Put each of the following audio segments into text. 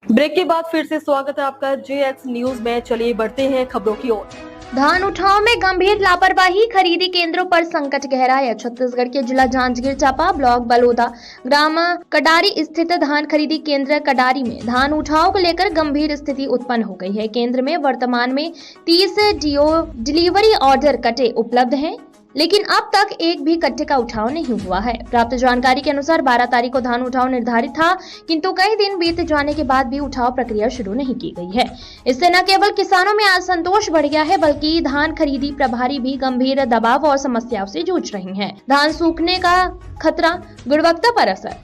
Break के बाद फिर से स्वागत है आपका JX न्यूज में। चलिए बढ़ते हैं खबरों की ओर। धान उठाव में गंभीर लापरवाही, खरीदी केंद्रों पर संकट गहराया। छत्तीसगढ़ के जिला जांजगीर चांपा ब्लॉक बलोदा ग्राम कडारी स्थित धान खरीदी केंद्र कडारी में धान उठाव को लेकर गंभीर स्थिति उत्पन्न हो गई है। केंद्र में वर्तमान में 30 डीओ डिलीवरी ऑर्डर कटे उपलब्ध हैं, लेकिन अब तक एक भी कट्टे का उठाव नहीं हुआ है। प्राप्त जानकारी के अनुसार 12 तारीख को धान उठाव निर्धारित था, किंतु कई दिन बीत जाने के बाद भी उठाव प्रक्रिया शुरू नहीं की गई है। इससे न केवल किसानों में असंतोष बढ़ गया है, बल्कि धान खरीदी प्रभारी भी गंभीर दबाव और समस्याओं से जूझ रही हैं। धान सूखने का खतरा, गुणवत्ता पर असर।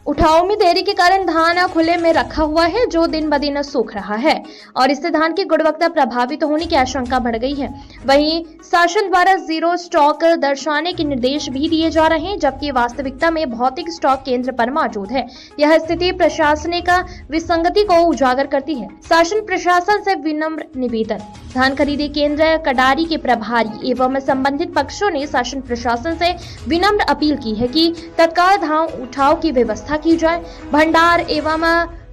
उठाव में देरी के कारण धान खुले में रखा हुआ है, जो दिन ब दिन सूख रहा है और इससे धान की गुणवत्ता प्रभावित होने की आशंका बढ़ गई है। वहीं शासन द्वारा जीरो स्टॉक दर्शाने के निर्देश भी दिए जा रहे हैं, जबकि वास्तविकता में भौतिक स्टॉक केंद्र पर मौजूद है। यह स्थिति प्रशासनिक विसंगति को उजागर करती है। शासन प्रशासन से विनम्र निवेदन। धान खरीदी केंद्र कडारी के प्रभारी एवं संबंधित पक्षों ने शासन प्रशासन से विनम्र अपील की है कि तत्काल धान उठाव की व्यवस्था की जाए, भंडार एवं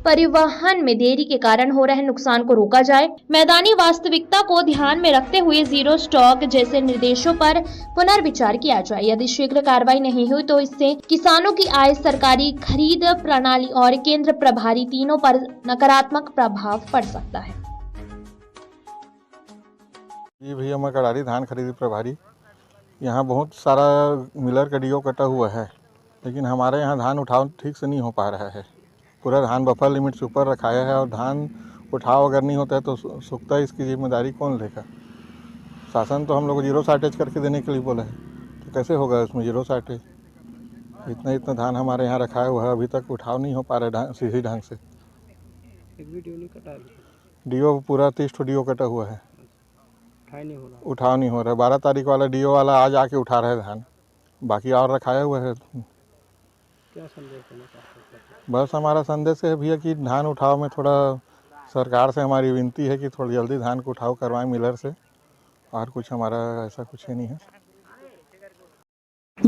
परिवहन में देरी के कारण हो रहे नुकसान को रोका जाए, मैदानी वास्तविकता को ध्यान में रखते हुए जीरो स्टॉक जैसे निर्देशों पर पुनर्विचार किया जाए। यदि शीघ्र कार्रवाई नहीं हुई तो इससे किसानों की आय, सरकारी खरीद प्रणाली और केंद्र प्रभारी तीनों पर नकारात्मक प्रभाव पड़ सकता है। जी भैया, मैं कडारी धान खरीदी प्रभारी। यहाँ बहुत सारा मिलर का डीओ कटा हुआ है, लेकिन हमारे यहाँ धान उठाव ठीक से नहीं हो पा रहा है। पूरा धान बफर लिमिट से ऊपर रखाया है और धान उठाव अगर नहीं होता है तो सूखता है। इसकी जिम्मेदारी कौन लेगा? शासन तो हम लोग को जीरो शार्टेज करके देने के लिए बोला है, तो कैसे होगा उसमें जीरो शार्टेज? इतना धान हमारे यहाँ रखा हुआ है, अभी तक उठाव नहीं हो पा रहा है सही ढंग से। एक भी डीओ नहीं कटा? डीओ पूरा 30 डीओ कटा हुआ है, उठाव नहीं हो रहा है। 12 तारीख वाला डीओ वाला आज आके उठा रहा है धान, बाकी और रखाया हुआ है। क्या संदेश देना चाहते हैं? बस हमारा संदेश है भैया कि धान उठाव में थोड़ा सरकार से हमारी विनती है कि थोड़ी जल्दी धान को उठाव करवाएं मिलर से, और कुछ हमारा ऐसा कुछ ही नहीं है।